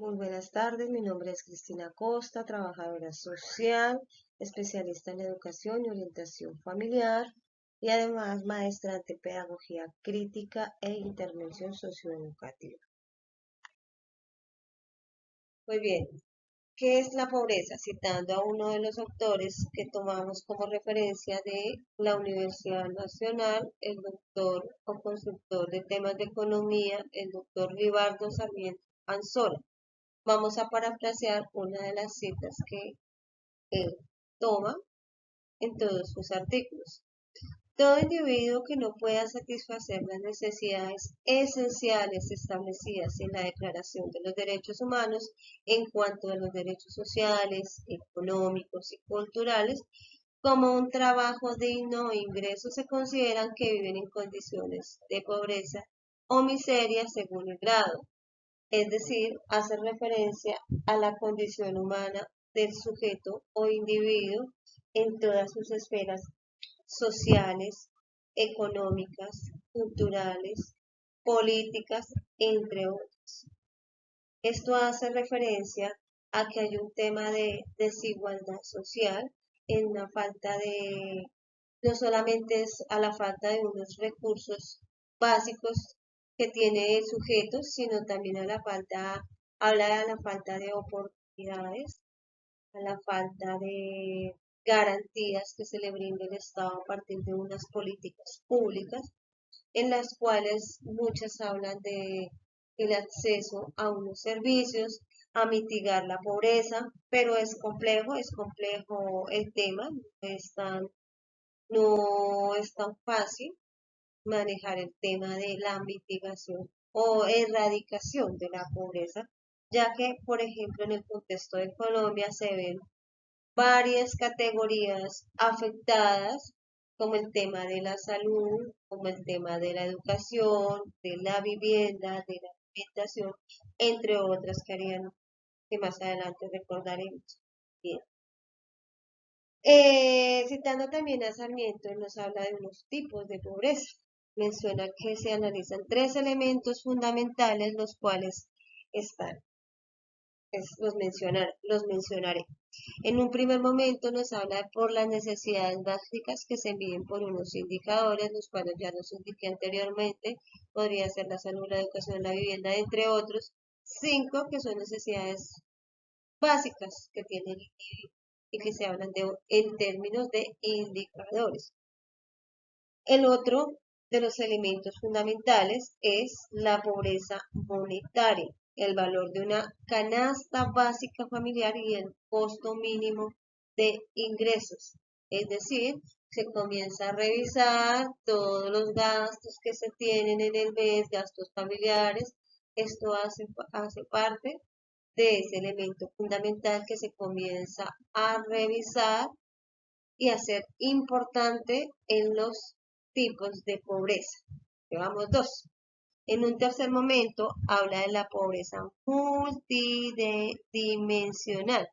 Muy buenas tardes, mi nombre es Cristina Costa, trabajadora social, especialista en educación y orientación familiar y además maestra de pedagogía crítica e intervención socioeducativa. Muy bien, ¿qué es la pobreza? Citando a uno de los autores que tomamos como referencia de la Universidad Nacional, el doctor o consultor de temas de economía, el doctor Ribardo Sarmiento Anzola. Vamos a parafrasear una de las citas que él toma en todos sus artículos. Todo individuo que no pueda satisfacer las necesidades esenciales establecidas en la Declaración de los Derechos Humanos en cuanto a los derechos sociales, económicos y culturales, como un trabajo digno o ingresos, se consideran que viven en condiciones de pobreza o miseria según el grado, es decir, hace referencia a la condición humana del sujeto o individuo en todas sus esferas sociales, económicas, culturales, políticas, entre otras. Esto hace referencia a que hay un tema de desigualdad social en la falta de, no solamente es a la falta de unos recursos básicos que tiene el sujeto, sino también a la falta, habla de la falta de oportunidades, a la falta de garantías que se le brinde el Estado a partir de unas políticas públicas, en las cuales muchas hablan de el acceso a unos servicios, a mitigar la pobreza, pero es complejo el tema, no es tan fácil manejar el tema de la mitigación o erradicación de la pobreza, ya que, por ejemplo, en el contexto de Colombia se ven varias categorías afectadas, como el tema de la salud, como el tema de la educación, de la vivienda, de la alimentación, entre otras que harían que más adelante recordaremos. Bien. Citando también a Sarmiento, él nos habla de unos tipos de pobreza. Menciona que se analizan tres elementos fundamentales, los cuales están, los mencionaré. En un primer momento nos habla por las necesidades básicas que se miden por unos indicadores, los cuales ya los indiqué anteriormente, podría ser la salud, la educación, la vivienda, entre otros. Cinco que son necesidades básicas que tiene el individuo y que se hablan en términos de indicadores. El otro de los elementos fundamentales es la pobreza monetaria, el valor de una canasta básica familiar y el costo mínimo de ingresos. Es decir, se comienza a revisar todos los gastos que se tienen en el mes, gastos familiares. Esto hace parte de ese elemento fundamental que se comienza a revisar y a ser importante en los tipos de pobreza. Llevamos dos. En un tercer momento habla de la pobreza multidimensional,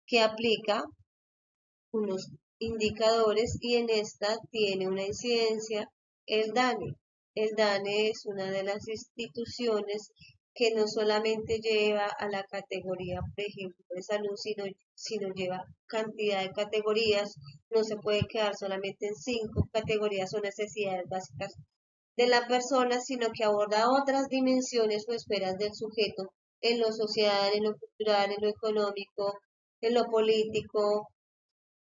que aplica unos indicadores y en esta tiene una incidencia el DANE. El DANE es una de las instituciones que no solamente lleva a la categoría, por ejemplo, de salud, sino lleva cantidad de categorías, no se puede quedar solamente en 5 categorías o necesidades básicas de la persona, sino que aborda otras dimensiones o esferas del sujeto en lo social, en lo cultural, en lo económico, en lo político,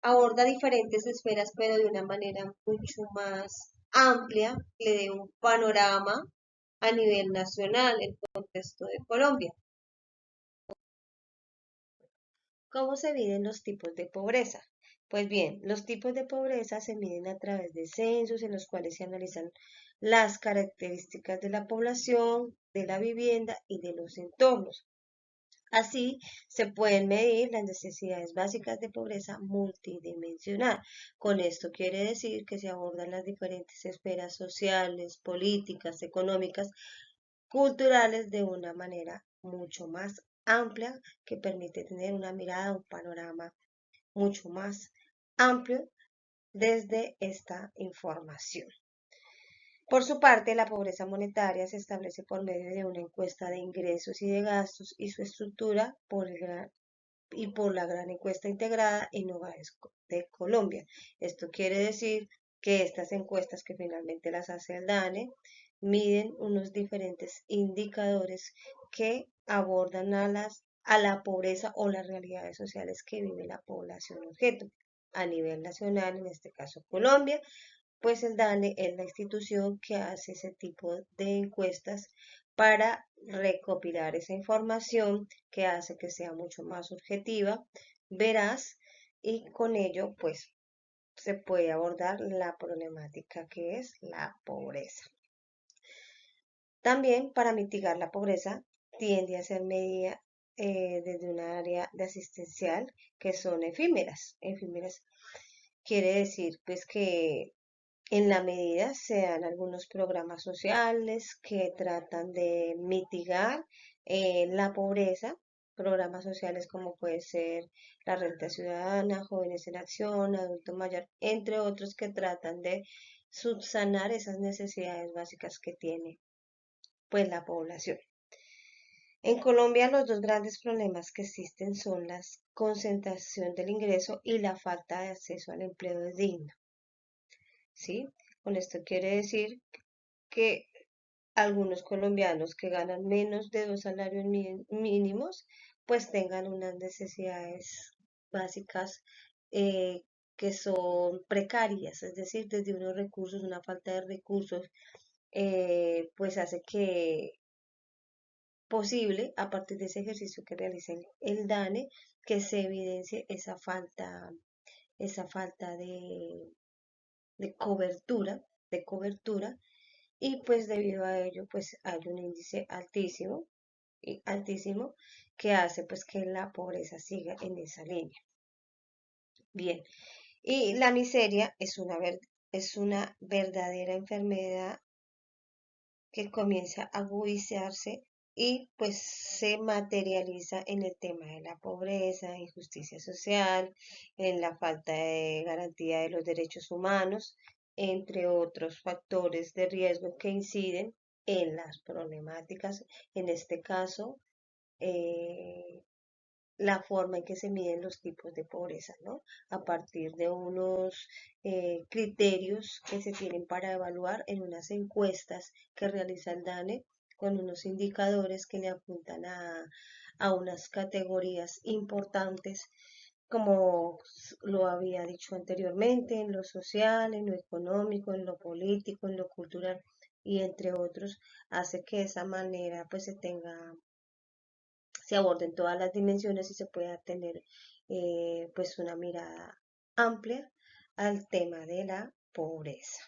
aborda diferentes esferas, pero de una manera mucho más amplia, que le dé un panorama a nivel nacional, en el contexto de Colombia. ¿Cómo se miden los tipos de pobreza? Pues bien, los tipos de pobreza se miden a través de censos en los cuales se analizan las características de la población, de la vivienda y de los entornos. Así se pueden medir las necesidades básicas de pobreza multidimensional. Con esto quiere decir que se abordan las diferentes esferas sociales, políticas, económicas, culturales de una manera mucho más amplia que permite tener una mirada, un panorama mucho más amplio desde esta información. Por su parte, la pobreza monetaria se establece por medio de una encuesta de ingresos y de gastos y su estructura por la gran encuesta integrada Innovaes de Colombia. Esto quiere decir que estas encuestas que finalmente las hace el DANE miden unos diferentes indicadores que abordan a la pobreza o las realidades sociales que vive la población objeto a nivel nacional, en este caso Colombia, pues el DANE es la institución que hace ese tipo de encuestas para recopilar esa información que hace que sea mucho más objetiva, veraz y con ello pues se puede abordar la problemática que es la pobreza. También para mitigar la pobreza tiende a ser medida desde un área de asistencial que son efímeras. Efímeras quiere decir pues que en la medida se dan algunos programas sociales que tratan de mitigar la pobreza, programas sociales como puede ser la renta ciudadana, jóvenes en acción, adulto mayor, entre otros que tratan de subsanar esas necesidades básicas que tiene pues la población. En Colombia los dos grandes problemas que existen son la concentración del ingreso y la falta de acceso al empleo digno. ¿Sí? Con esto quiere decir que algunos colombianos que ganan menos de 2 salarios mínimos, pues tengan unas necesidades básicas eh, que son precarias, es decir, desde unos recursos, una falta de recursos, pues hace que posible, a partir de ese ejercicio que realiza el DANE, que se evidencie esa falta de cobertura, y pues debido a ello pues hay un índice altísimo y altísimo que hace pues que la pobreza siga en esa línea. Bien, y la miseria es una verdadera enfermedad que comienza a agudizarse y pues se materializa en el tema de la pobreza, injusticia social, en la falta de garantía de los derechos humanos, entre otros factores de riesgo que inciden en las problemáticas, en este caso, eh, la forma en que se miden los tipos de pobreza, ¿no? A partir de unos criterios que se tienen para evaluar en unas encuestas que realiza el DANE con unos indicadores que le apuntan a unas categorías importantes, como lo había dicho anteriormente, en lo social, en lo económico, en lo político, en lo cultural y entre otros, hace que de esa manera pues se aborden todas las dimensiones y se pueda tener pues una mirada amplia al tema de la pobreza.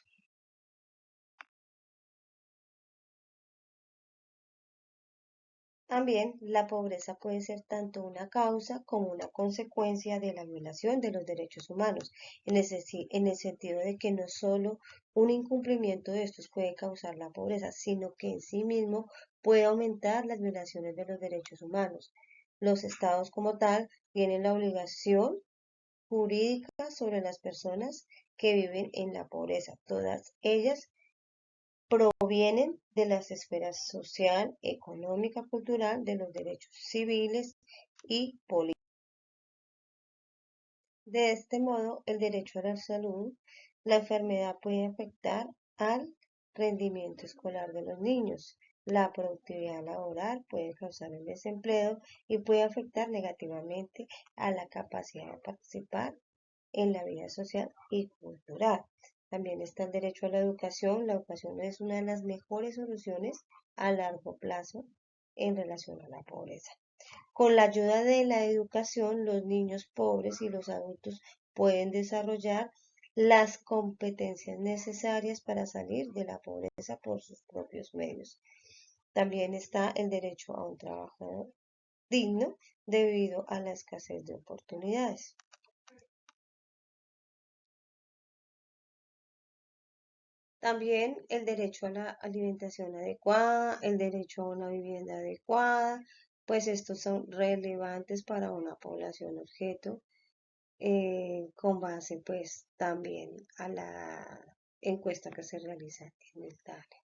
También la pobreza puede ser tanto una causa como una consecuencia de la violación de los derechos humanos, en el sentido de que no solo un incumplimiento de estos puede causar la pobreza, sino que en sí mismo puede aumentar las violaciones de los derechos humanos. Los estados como tal tienen la obligación jurídica sobre las personas que viven en la pobreza. Todas ellas provienen de las esferas social, económica, cultural, de los derechos civiles y políticos. De este modo, el derecho a la salud, la enfermedad puede afectar al rendimiento escolar de los niños. La productividad laboral puede causar el desempleo y puede afectar negativamente a la capacidad de participar en la vida social y cultural. También está el derecho a la educación. La educación es una de las mejores soluciones a largo plazo en relación a la pobreza. Con la ayuda de la educación, los niños pobres y los adultos pueden desarrollar las competencias necesarias para salir de la pobreza por sus propios medios. También está el derecho a un trabajo digno debido a la escasez de oportunidades. También el derecho a la alimentación adecuada, el derecho a una vivienda adecuada, pues estos son relevantes para una población objeto, con base pues también a encuesta que se realiza en el DANE.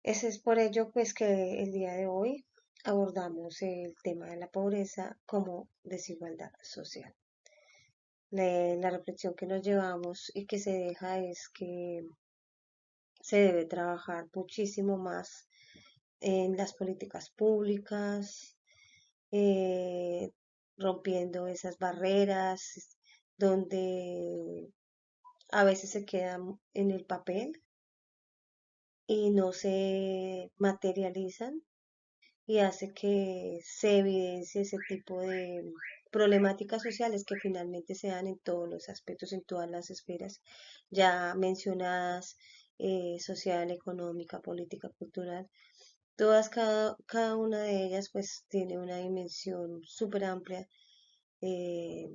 Ese es por ello pues que el día de hoy abordamos el tema de la pobreza como desigualdad social. La reflexión que nos llevamos y que se deja es que se debe trabajar muchísimo más en las políticas públicas, eh, rompiendo esas barreras donde a veces se quedan en el papel y no se materializan y hace que se evidencie ese tipo de problemáticas sociales que finalmente se dan en todos los aspectos, en todas las esferas ya mencionadas, social, económica, política, cultural. Todas, cada una de ellas pues tiene una dimensión súper amplia, eh,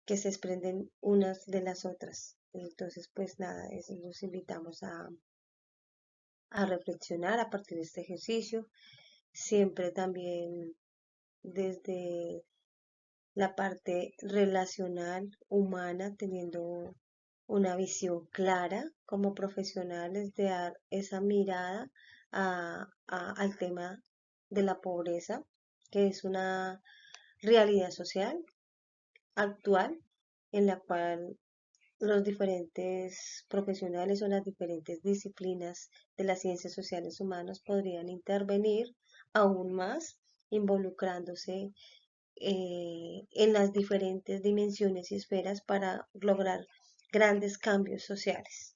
que se desprenden unas de las otras. Entonces, pues nada, los invitamos a reflexionar a partir de este ejercicio, siempre también desde la parte relacional, humana, teniendo una visión clara como profesionales de dar esa mirada al tema de la pobreza, que es una realidad social actual en la cual los diferentes profesionales o las diferentes disciplinas de las ciencias sociales humanas podrían intervenir aún más, involucrándose en las diferentes dimensiones y esferas para lograr grandes cambios sociales.